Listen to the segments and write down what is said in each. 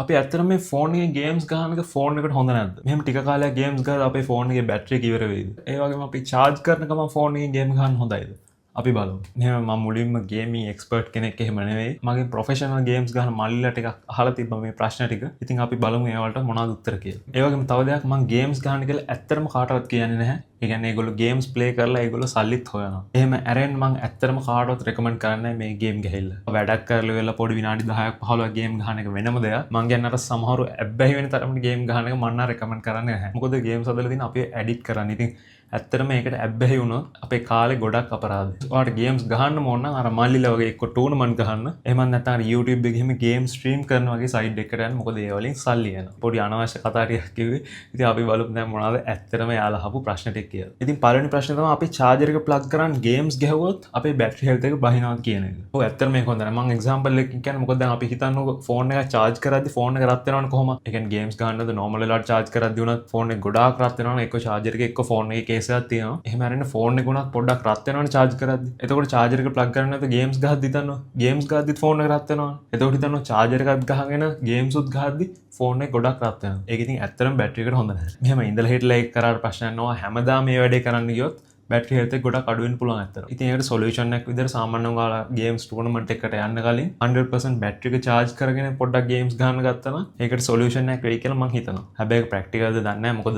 අපි ඇත්තටම මේ ෆෝන් එකේ ගේම්ස් ගහන එක ෆෝන් එකට හොඳ නැද්ද? මෙහෙම ටික කාලයක් ගේම්ස් ගහලා අපේ ෆෝන් එකේ බැටරි එක ඉවර වෙයිද? ඒ වගේම අපි charge කරන ගමන් ෆෝන් එකේ ගේම් ගහන්න හොඳයිද? අපි බලමු. මෙහෙම මම මුලින්ම ගේමින් එක්ස්පර්ට් කෙනෙක් එහෙම නෙවෙයි. මගේ ප්‍රොෆෙෂනල් ගේම්ස් ගහන මල්ලිලා ටිකක් අහලා තිබ්බා මේ ප්‍රශ්න ටික. ඉතින් අපි බලමු ඒවලට මොනවද උත්තර කියලා. ඒ වගේම තව දෙයක් මම ගේම්ස් ගහන්න කියලා ඇත්තටම කාටවත් කියන්නේ නැහැ. ඒ කියන්නේ ඒගොල්ලෝ ගේම්ස් ප්ලේ කරලා ඒගොල්ලෝ සල්ලිත් හොයනවා. එහෙම ඇරෙන්න මම ඇත්තටම කාටවත් රෙකමන්ඩ් කරන්නේ මේ ගේම් ගහilla. වැඩක් කරලා වෙලා පොඩි විනාඩි 10ක් 15ක් ගේම් ගහන එක වෙනම දෙයක්. මම කියන්නේ අර සමහරු ඇබ්බැහි වෙන තරමට ගේම් ගහන එක මම නම් රෙකමන්ඩ් කරන්නේ නැහැ. මොකද ගේම්ස් හදලා තියෙන අපි ඇඩිට් කරන්නේ. ඉතින් ඇත්තටම ඒකට ඇබ්බැහි වුණොත් අපේ කාලේ ගොඩක් අපරාධයි. ඔයාලට ගේම්ස් ගහන්න ඕන නම් අර මල්ලිලා වගේ එක්ක ටූර්නමන්ට් ගහන්න. එහෙම නැත්නම් අර YouTube එකේ එහෙම ගේම් ස්ට්‍රීම් කරන වගේ සයිට් එකකට යන්න. මොකද ඒ වලින් සල්ලි එනවා. පොඩි අනවශ්‍ය කතා ටිකක් කිව්වේ. ඉතින් අපි බලමු දැන් මොනවද ඇත්තටම යාලා අහපු ප්‍රශ්න ටික කියලා. ඉතින් පළවෙනි ප්‍රශ්නේ තමයි අපි charger එක plug කරන් ගේම්ස් ගහුවොත් අපේ battery health එක බහිනවද කියන එක. ඔව් ඇත්තටම මේක හොඳ නැහැ. මම example එකකින් කියන්නේ මොකද දැන් අපි හිතන්නකො ෆෝන් එක charge කරද්දි ෆෝන් එක රත් වෙනවනේ කොහොමද? ඒ කියන්නේ ගේම්ස් ගහන්නද normal වෙලාවට charge කරද්දි උනත් ෆෝන් එක ගොඩාක් රත් වෙනවනේ. එක්ක charger එක එක්ක ෆෝන් එකේ case එකක් තියෙනවා. එහෙම හරින ෆෝන් එක උනත් පොඩ්ඩක් රත් වෙනවනේ charge කරද්දි. එතකොට charger එක plug කරන්නේ නැත්නම් ගේම්ස් ගහද්දි හිතන්න ගේම්ස් ගහද්දිත් ෆෝන් එක රත් වෙනවනේ. එතකොට හිතන්න charger එකත් ගහගෙන ගේම්ස් උත් ගහද්දි ෆෝන් එක ගොඩක් රත් වෙනවා. ඒක ඉතින් ඇත්තටම බැටරි එකට හොඳ නැහැ. මෙහෙම ඉඳලා හිටලා ඒක කරාට ප්‍රශ්නයක් නෑ. හැමදාම මේ වැඩේ කරන්න ගියොත් බැටරි හෙල්ත් එක ගොඩක් අඩු වෙන්න පුළුවන් ඇත්තට. ඉතින් ඒකට සොලියුෂන් එකක් විදිහට සාමාන්‍යයෙන් ඔයාලා ගේම්ස් ටූර්නමන්ට් එකකට යන්න කලින් 100% බැටරි එක charge කරගෙන පොඩ්ඩක් ගේම්ස් ගහන්න ගත්තා නම් ඒකට සොලියුෂන් එකක් වෙයි කියලා මම හිතනවා. හැබැයි ඒක ප්‍රැක්ටිකල්ද දන්නේ නැහැ. මොකද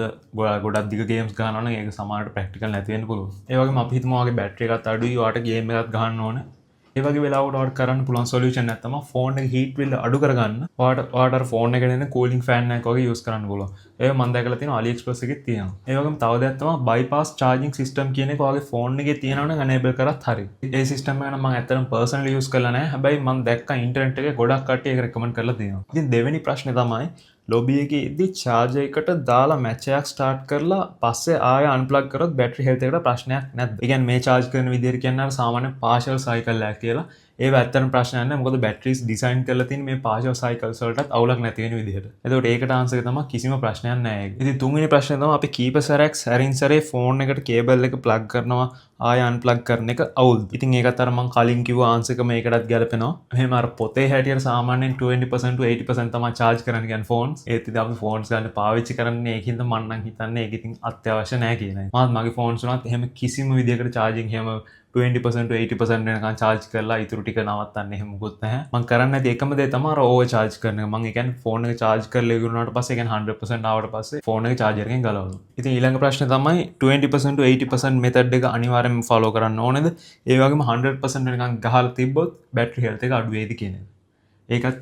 ගොඩක් දිග ගේම්ස් ගහනවා නම් ඒක සමහරට ප්‍රැක්ටිකල් නැති වෙන්න පුළුවන්. ඒ වගේම අපි හිතමු ඔයාගේ බැටරි එකත් අඩුයි. ඔයාට ගේම් එකක් ගහන්න ඕනේ. ඒ වගේ වෙලාවට ඔයාලට කරන්න පුළුවන් සොලියුෂන් එක තමයි ෆෝන් එක හීට් බිල් අඩු කරගන්න. ඔයාට අර ෆෝන් එකට එන කූලින් ෆෑන් එකක් වගේ යූස් කරන්න පුළුවන්. ඒක මම දැකලා තියෙනවා AliExpress එකේ තියෙනවා. ඒ වගේම තව දෙයක් තමයි bypass charging system කියන එක ඔයාගේ ෆෝන් එකේ තියෙනවා නම් enable කරත් හරි. ඒ සිස්ටම් එක නම් මම ඇත්තටම personally use කරලා නැහැ. හැබැයි මම දැක්කා ඉන්ටර්නෙට් එකේ ගොඩක් කට්ටිය ඒක recommend කරලා තියෙනවා. ඉතින් දෙවෙනි ප්‍රශ්නේ තමයි ලොබි එකේ ඉදි charger එකට දාලා match එකක් start කරලා පස්සේ ආයෙ unplug කරොත් battery health එකට ප්‍රශ්නයක් නැද්ද? ඒ කියන්නේ මේ charge කරන විදිහට කියන්නේ අර සාමාන්‍ය partial cycle එකක් කියලා. ඒ ඇත්තටම ප්‍රශ්නයක් නැහැ. මොකද batteries design කරලා තියෙන මේ partial cycles වලටත් අවුලක් නැති වෙන විදිහට. එතකොට ඒකට answer එක තමයි කිසිම ප්‍රශ්නයක් නැහැ ඒක. ඉතින් තුන්වෙනි ප්‍රශ්නේ තමයි අපි කීප සැරයක් සැරින් සැරේ ෆෝන් එකට කේබල් එක plug කරනවා ආයෙ unplug කරන එක අවුල්ද? ඉතින් ඒකත් අර මම කලින් කිව්ව answer එක මේකටත් ගැලපෙනවා. මෙහෙම අර පොතේ හැටියට සාමාන්‍යයෙන් 20% to 80% තමයි charge කරන්න කියන්නේ phones. ඒත් ඉතින් අපි phones ගන්න පාවිච්චි කරන්නේ ඒකින්ද මම නම් හිතන්නේ ඒක ඉතින් අත්‍යවශ්‍ය නැහැ කියලායි. මගේ phones උනත් එහෙම කිසිම විදිහකට charging එහෙම 20% to 80% වෙනකන් charge කරලා ඉතුරු ටික නවත්තන්න එහෙම මොකුත් නැහැ. මම කරන්නේ නැති එකම දේ තමයි අර ඕවර් charge කරන එක. මම ඒ කියන්නේ phone එක charge කරලා ඉවරුනාට පස්සේ ඒ කියන්නේ 100% ආවට පස්සේ phone එක charger එකෙන් ගලවනවා. ඉතින් ඊළඟ ප්‍රශ්නේ තමයි 20% to 80% method එක අනිවාර්යෙන්ම follow කරන්න ඕනේද? ඒ වගේම 100% වෙනකන් ගහලා තිබ්බොත් battery health එක අඩු වෙයිද කියන එක.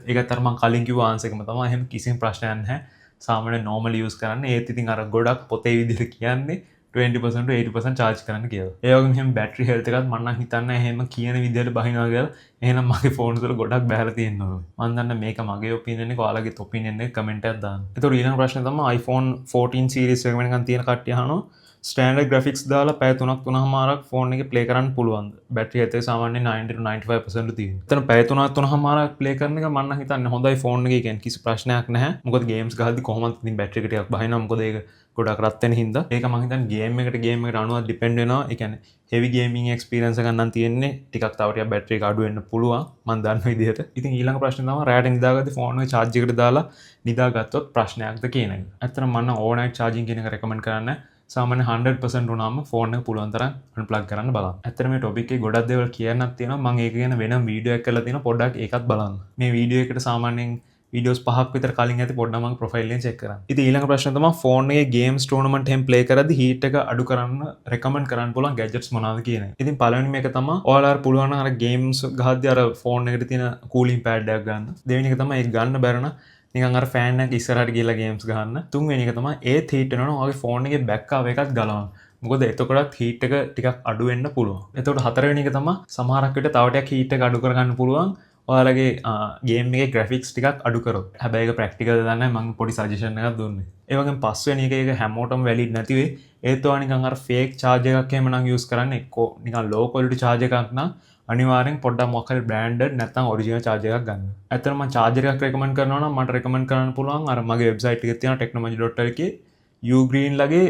ඒකත් අර මම කලින් කිව්ව answer එකම තමයි. එහෙම කිසිම ප්‍රශ්නයක් නැහැ. සාමාන්‍ය normal use කරන්න. ඒත් ඉතින් අර ගොඩක් පොතේ විදිහට කියන්නේ 20% to 80% charge කරන්න කියලා. ඒ වගේම එහෙම battery health එකත් මම නම් හිතන්නේ එහෙම කියන විදිහට බහිනවා කියලා. එහෙනම් මගේ phones වල ගොඩක් බහැලා තියෙනවා. මම දන්නේ මේක මගේ opinion එක ඔයාලගේ opinion එක comment එකක් දාන්න. ඒතකොට ඊළඟ ප්‍රශ්නේ තමයි iPhone 14 series එක වෙනකන් තියෙන කට්ටිය අහනවා ස්ටෑන්ඩඩ් graphics දාලා පැය 3ක් 3මාරක් ෆෝන් එකේ play කරන්න පුළුවන්ද? බැටරි health එක සාමාන්‍යයෙන් 90 to 95% තියෙනවා. එතන පැය 3ක් 3මාරක් play කරන එක මම නම් හිතන්නේ හොඳයි ෆෝන් එකේ කියන්නේ කිසි ප්‍රශ්නයක් නැහැ. මොකද games ගහද්දි කොහොමද ඉතින් බැටරි එක ටිකක් බහිනවා. මොකද ඒක ගොඩක් රත් වෙන හින්දා. ඒක මම හිතන්නේ game එකට අනුව depend වෙනවා. ඒ කියන්නේ heavy gaming experience එකක් නම් තියෙන්නේ ටිකක් තව ටිකක් බැටරි එක අඩු වෙන්න පුළුවන්. මම දන්න විදිහට. ඉතින් ඊළඟ ප්‍රශ්නේ තමයි රැට නිදාගද්දි ෆෝන් එක charge එකට දාලා නිදාගත්තොත් ප්‍රශ්නයක්ද කියන එක. ඇත්තටම මම නම් overnight charging කියන එක recommend කරන්නේ. සාමාන්‍ය 100% වුණාම ෆෝන් එක පුළුවන් තරම් unplug කරන්න බලන්න. ඇත්තට මේ topic එකේ ගොඩක් දේවල් කියන්නත් තියෙනවා. මම ඒක ගැන වෙනම වීඩියෝ එකක් කරලා තියෙනවා. පොඩ්ඩක් ඒකත් බලන්න. මේ වීඩියෝ එකට සාමාන්‍යයෙන් videos 5ක් විතර කලින් ඇති පොඩ්ඩක් මම profile එකෙන් check කරන්න. ඉතින් ඊළඟ ප්‍රශ්න තමයි ෆෝන් එකේ games tournament එහෙම play කරද්දි heat එක අඩු කරන්න recommend කරන්න පුළුවන් gadgets මොනවද කියන එක. ඉතින් පළවෙනි මේක තමයි ඔයාලා පුළුවන් නම් අර games ගහද්දි අර ෆෝන් එකට තියෙන cooling pad එකක් ගන්න. දෙවෙනි එක තමයි ඒක ගන්න බැරි නම් නිකන් අර ෆෑන් එක ඉස්සරහට ගිහලා ගේම්ස් ගහන්න. තුන්වෙනි එක තමයි ඒත් හීට් වෙනවනම් ඔයාගේ ෆෝන් එකේ බෑක්අප් එකත් ගලවන්න. මොකද එතකොටත් හීට් එක ටිකක් අඩු වෙන්න පුළුවන්. එතකොට හතරවෙනි එක තමයි සමහරක් විට තව ටිකක් හීට් එක අඩු කරගන්න පුළුවන්. ඔයාලගේ ගේම් එකේ ග්‍රැෆික්ස් ටිකක් අඩු කරොත්. හැබැයි ඒක ප්‍රැක්ටිකල් දන්නේ නැහැ. මම පොඩි සජෙෂන් එකක් දුන්නේ. ඒ වගේම පස්වෙනි එක ඒක හැමෝටම වැලිඩ් නැති වෙයි. ඒත් ඔයා නිකන් අර ෆේක් charge එකක් එහෙම නම් යූස් කරන්න එක්කෝ නිකන් low quality charge එකක් නම් අනිවාර්යෙන් පොඩ්ඩක් මොකක් හරි branded නැත්නම් original charger එකක් ගන්න. ඇත්තටම මම charger එකක් recommend කරනවා නම් මට recommend කරන්න පුළුවන් අර මගේ website එකේ තියෙන technology.lk Ugreen ලගේ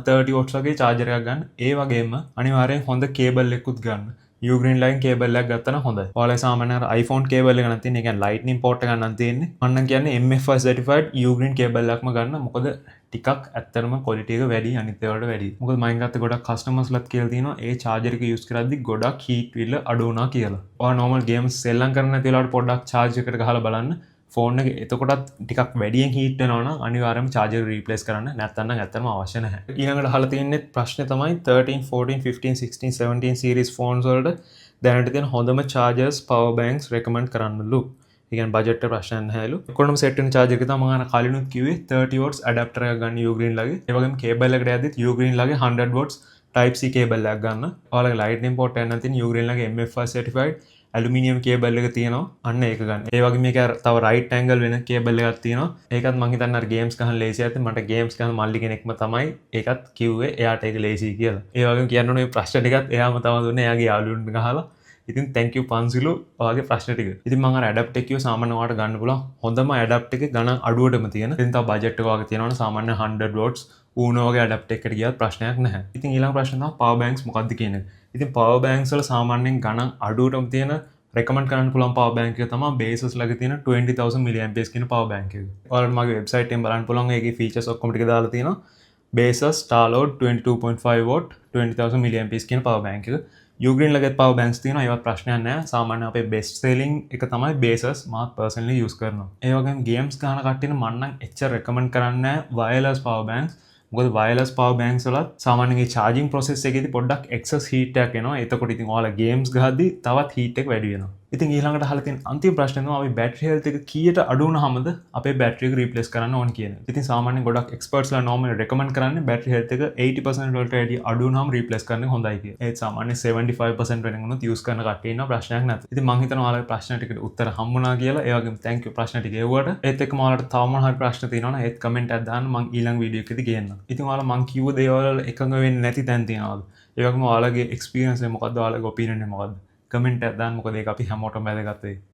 30 watts වගේ charger එකක් ගන්න. ඒ වගේම අනිවාර්යෙන් හොඳ cable එකකුත් ගන්න. Ugreen line කේබල් එකක් ගත්තා නම් හොඳයි. ඔයාලා සාමාන්‍යයෙන් iPhone කේබල් එක නම් තියෙන, ඒ කියන්නේ lightning port එක නම් තියෙන්නේ. මම නම් කියන්නේ MFI certified Ugreen කේබල් එකක්ම ගන්න. මොකද ටිකක් ඇත්තටම quality එක වැඩි අනිත් ඒවාට වැඩි. මොකද මම ගත්ත ගොඩක් customers ලත් කියලා තියෙනවා ඒ charger එක use කරද්දි ගොඩක් heat bill අඩු වුණා කියලා. ඔයා normal games සෙල්ලම් කරන නැති වෙලාවට පොඩ්ඩක් charge එකට ගහලා බලන්න. ෆෝන් එක එතකොටත් ටිකක් වැඩියෙන් හීට් වෙනවා නම් අනිවාර්යයෙන්ම charger replace කරන්න. නැත්නම් නම් ඇත්තටම අවශ්‍ය නැහැ. ඊළඟට අහලා තියෙන්නේ ප්‍රශ්නේ තමයි 13, 14, 15, 16, 17 series phones වලට දැනට තියෙන හොඳම chargers power banks recommend කරන්නලු. ඒ කියන්නේ බජට් එක ප්‍රශ්නයක් නැහැලු. එක්කොටම සෙට් වෙන charger එක තමයි මම කලිනුත් කිව්වේ 30 watts adapter එකක් ගන්න Ugreen ලගේ. ඒ වගේම කේබල් එකට යද්දිත් Ugreen ලගේ 100 watts type C කේබල් එකක් ගන්න. ඔයාලගේ lightning port එක නැත්නම් Ugreen ලගේ MFI certified ඇලුමිනියම් කේබල් එක තියෙනවා. අන්න ඒක ගන්න. ඒ වගේ මේක තව right angle වෙන කේබල් එකක් තියෙනවා. ඒකත් මම හිතන්නේ අර games ගහන ලේසි ඇත්ත. මට games ගහන මල්ලි කෙනෙක්ම තමයි ඒකත් කිව්වේ එයාට ඒක ලේසි කියලා. ඒ වගේම කියන්න ඕනේ මේ ප්‍රශ්න ටිකත් එයාම තමයි දුන්නේ එයාගේ යාළුවන්ට ගහලා. ඉතින් thank you පන්සිලු ඔයාගේ ප්‍රශ්න ටික. ඉතින් මම අර adapt එක කිව්ව සාමාන්‍ය ඔයාලට ගන්න පුළුවන් හොඳම adapt එක ගණන් අඩුවටම තියෙන. ඉතින් තව budget එක වගේ තියෙනවනේ සාමාන්‍ය 100 watts Uno වගේ adapt එකකට ගියත් ප්‍රශ්නයක් නැහැ. ඉතින් ඊළඟ ප්‍රශ්න තමයි power banks මොකක්ද කියන එක. ඉතින් power banks වල සාමාන්‍යයෙන් ගණන් අඩුවටම තියෙන recommend කරන්න පුළුවන් power bank එක තමයි Baseus ළඟ තියෙන 20000 mAh කියන power bank එක. ඔයාලට මගේ website එකෙන් බලන්න පුළුවන් ඒකේ features ඔක්කොම ටික දාලා තියෙනවා. Baseus Starload 22.5 watt 20000 mAh කියන power bank එක. Ugreen ළඟත් power banks තියෙනවා. ඒවත් ප්‍රශ්නයක් නැහැ. සාමාන්‍ය අපේ best selling එක තමයි Baseus. මාත් personally use කරනවා. ඒ වගේම games ගහන කට්ටියන මම නම් එච්චර recommend කරන්නේ නැහැ wireless power banks. මොකද wireless power banks වලත් සාමාන්‍යයෙන් charging process එකේදී පොඩ්ඩක් excess heat එකක් එනවා. එතකොට ඉතින් ඔයාලා games ගහද්දි තවත් heat එක වැඩි වෙනවා. ඉතින් ඊළඟට අහලා තියෙන අන්තිම ප්‍රශ්නේ තමයි අපි battery health එක කීයට අඩු වුණාමද අපේ battery එක replace කරන්න ඕන කියන එක. ඉතින් සාමාන්‍යයෙන් ගොඩක් experts ලා normally recommend කරන්නේ battery health එක 80% වලට වැඩි අඩු වුණාම replace කරන්න හොඳයි කියලා. ඒත් සාමාන්‍යයෙන් 75% වෙනකන් use කරන කට්ටිය ඉන්නවා ප්‍රශ්නයක් නැත. ඉතින් මම හිතනවා ඔයාලගේ ප්‍රශ්න ටිකට උත්තර හම්බුණා කියලා. ඒ වගේම thank you ප්‍රශ්න ටික එවුවට. ඒත් එක්කම ඔයාලට තව මොන හරි ප්‍රශ්න තියෙනවා නම් ඒත් comment එකක් දාන්න මම ඊළඟ වීඩියෝ එකේදී ගේන්නම්. ඉතින් ඔයාලා මම කිව්ව දේවල් එකඟ වෙන්නේ නැති තැන් තියෙනවද? ඒ වගේම ඔයාලගේ experience එක මොකද්ද? ඔයාලගේ opinion එක මොකද්ද? කමෙන්ට් එකක් දාන්න. මොකද ඒක අපි හැමෝටම වැදගත් වෙයි.